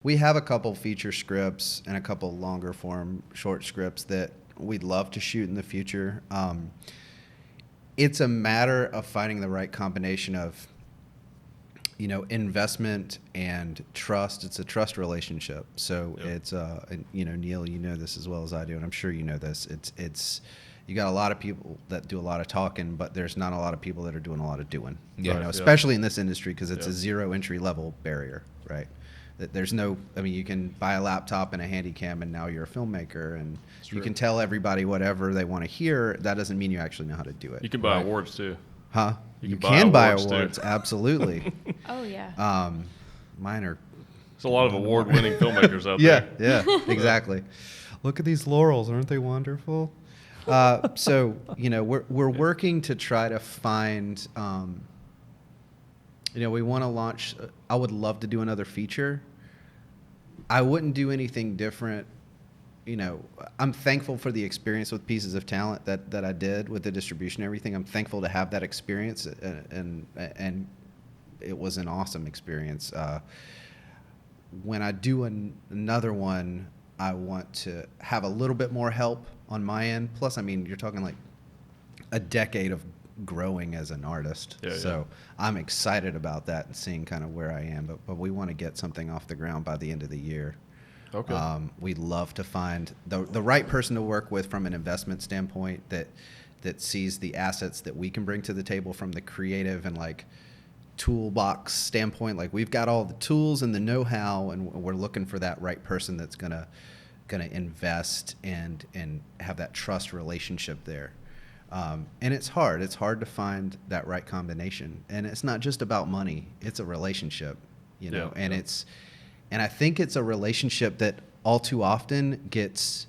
We have a couple feature scripts and a couple longer form short scripts that we'd love to shoot in the future. It's a matter of finding the right combination of, investment and trust. It's a trust relationship. So it's, Neil, you know this as well as I do, and I'm sure you know this. It's you got a lot of people that do a lot of talking, but there's not a lot of people that are doing a lot of doing. Especially in this industry, because it's a zero entry level barrier, right? There's no, you can buy a laptop and a handy cam and now you're a filmmaker, and you can tell everybody whatever they want to hear. That doesn't mean you actually know how to do it. You can buy awards too. Huh? You can buy awards, absolutely. Oh, yeah. Mine are... There's a lot of award-winning filmmakers out there. Yeah, exactly. Look at these laurels. Aren't they wonderful? So, we're working to try to find... we want to launch... I would love to do another feature. I wouldn't do anything different. I'm thankful for the experience with Pieces of Talent that I did with the distribution and everything. I'm thankful to have that experience, and it was an awesome experience. When I do another one, I want to have a little bit more help on my end. Plus, you're talking like a decade of growing as an artist. So I'm excited about that and seeing kind of where I am. But we want to get something off the ground by the end of the year. Okay. We'd love to find the right person to work with from an investment standpoint that sees the assets that we can bring to the table from the creative and like toolbox standpoint. Like, we've got all the tools and the know-how, and we're looking for that right person that's gonna invest and have that trust relationship there. And it's hard. It's hard to find that right combination. And it's not just about money. It's a relationship, and I think it's a relationship that all too often gets,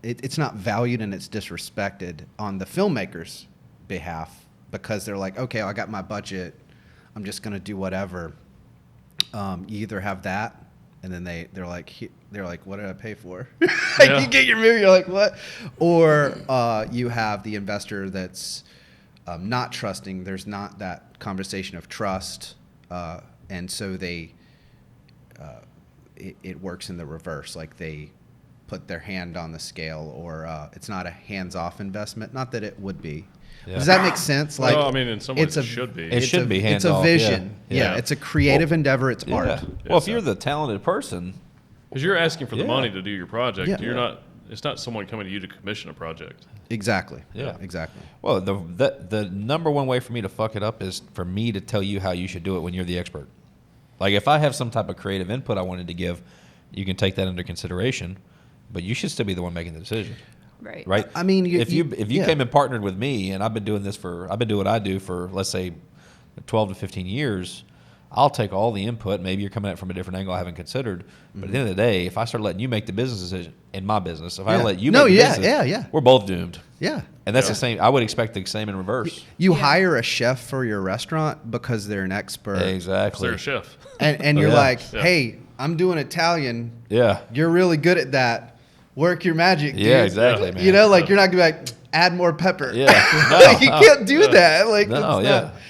it's not valued and it's disrespected on the filmmaker's behalf, because they're like, okay, I got my budget, I'm just going to do whatever. You either have that, and then they're like, what did I pay for? You get your movie, you're like, what? Or you have the investor that's not trusting. There's not that conversation of trust, and so it works in the reverse. Like, they put their hand on the scale, or it's not a hands-off investment. Not that it would be. Yeah. Does that make sense? Like, no, in some ways it should be. It should be hands off. It's a vision. Yeah, it's a creative endeavor. It's art. Well, if you're the talented person, because you're asking for the money to do your project, you're not. It's not someone coming to you to commission a project. Exactly. Yeah. Exactly. Well, the number one way for me to fuck it up is for me to tell you how you should do it when you're the expert. Like, if I have some type of creative input I wanted to give, you can take that under consideration, but you should still be the one making the decision. Right. If you came and partnered with me, and I've been doing what I do for, let's say, 12 to 15 years, I'll take all the input. Maybe you're coming at it from a different angle I haven't considered. But at the end of the day, if I start letting you make the business decision in my business, if I let you make the business, we're both doomed. Yeah. And that's the same. I would expect the same in reverse. You hire a chef for your restaurant because they're an expert. Exactly. They're a chef. And you're like, hey, I'm doing Italian. Yeah. You're really good at that. Work your magic, dude. Yeah, exactly, man. You're not going to be like, add more pepper. Yeah. You can't do that. Like,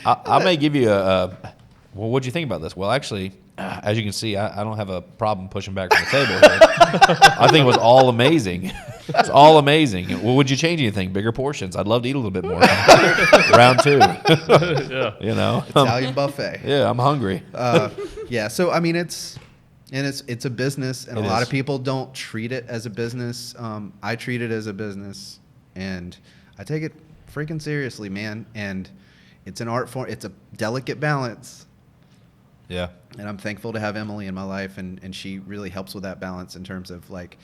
I may give you well, what'd you think about this? Well, actually, as you can see, I don't have a problem pushing back from the table here. I think it was all amazing. It's all amazing. Well, would you change anything? Bigger portions. I'd love to eat a little bit more. Round 2. Italian buffet. Yeah, I'm hungry. So, it's a business, and a lot of people don't treat it as a business. I treat it as a business, and I take it freaking seriously, man. And it's an art form. It's a delicate balance. Yeah. And I'm thankful to have Emily in my life, and she really helps with that balance in terms of, like,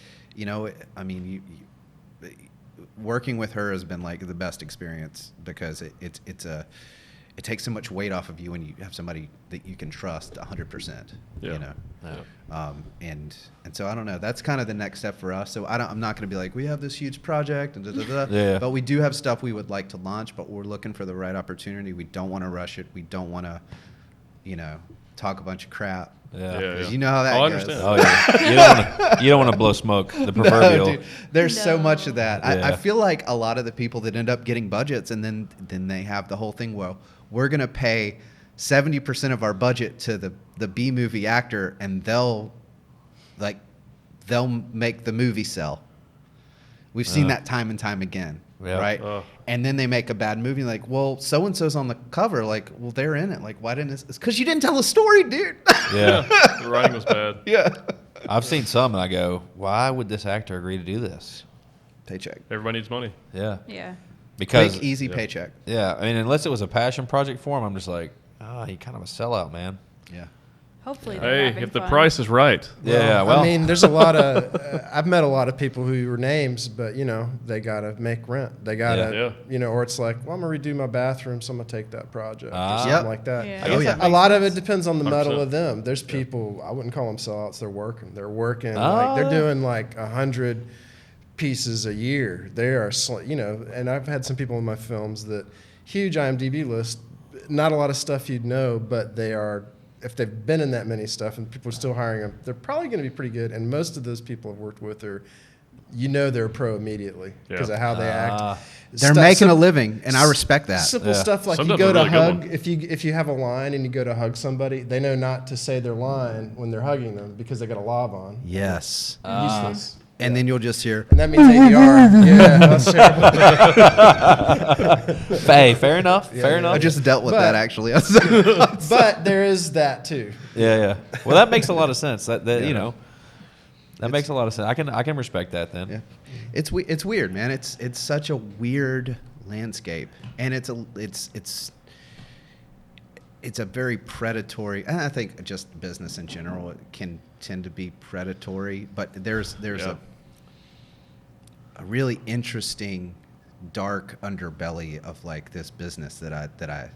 working with her has been like the best experience, because it takes so much weight off of you when you have somebody that you can trust 100%. And so I don't know. That's kind of the next step for us. So I'm not going to be like, we have this huge project and but we do have stuff we would like to launch, but we're looking for the right opportunity. We don't want to rush it. We don't want to, talk a bunch of crap. Yeah. You know how that goes. Understand. Oh yeah. You don't want to blow smoke. The proverbial. No, dude, there's so much of that. Yeah. I feel like a lot of the people that end up getting budgets, and then they have the whole thing. Well, we're gonna pay 70% of our budget to the B movie actor, and they'll make the movie sell. We've seen that time and time again, right? And then they make a bad movie, like, well, so and so's on the cover, like, well, they're in it, like, why didn't it's because you didn't tell a story, dude. Yeah, The writing was bad. Yeah, I've seen some, and I go, why would this actor agree to do this? paycheck, Everybody needs money. Yeah, Yeah. because quick, easy paycheck. yeah, I mean, unless it was a passion project for him, I'm just like, he kind of a sellout, man. Yeah. Hopefully they're Hey, having if the fun. price is right. Yeah, well, I mean, there's a lot of. I've met a lot of people who were names, but they gotta make rent. They gotta, or it's like, well, I'm gonna redo my bathroom, so I'm gonna take that project or something Yep. like that. Yeah. I guess that A makes lot of sense. it depends on the metal 100%. of them. There's people I wouldn't call them sellouts. They're working. They're working. Oh, Like they're yeah. doing like 100 pieces a year. They are, and I've had some people in my films that huge IMDb list. Not a lot of stuff you'd know, but they are. If they've been in that many stuff and people are still hiring them, they're probably going to be pretty good. And most of those people I've worked with are, they're a pro immediately because of how they act. They're making a living, and I respect that. Simple stuff like Sometimes you go a to really good hug. one. If you have a line and you go to hug somebody, they know not to say their line when they're hugging them because they got a lav on. Yes. Useless. And then you'll just hear, And that means ADR. Yeah, that's terrible. hey, fair enough. Fair yeah. enough. I just dealt with But- that actually. But there is that too. yeah. Well, that makes a lot of sense. That Yeah. That makes a lot of sense. I can respect that then. Yeah, it's weird, man. It's such a weird landscape, and it's a very predatory. And I think just business in general it can tend to be predatory, but there's a really interesting dark underbelly of like this business that I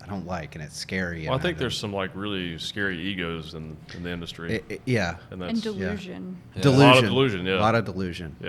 don't like, and it's scary. Well, I and think there's some like really scary egos in the industry. yeah, and And delusion. Yeah. delusion, A lot of delusion, yeah. a lot of delusion. Yeah.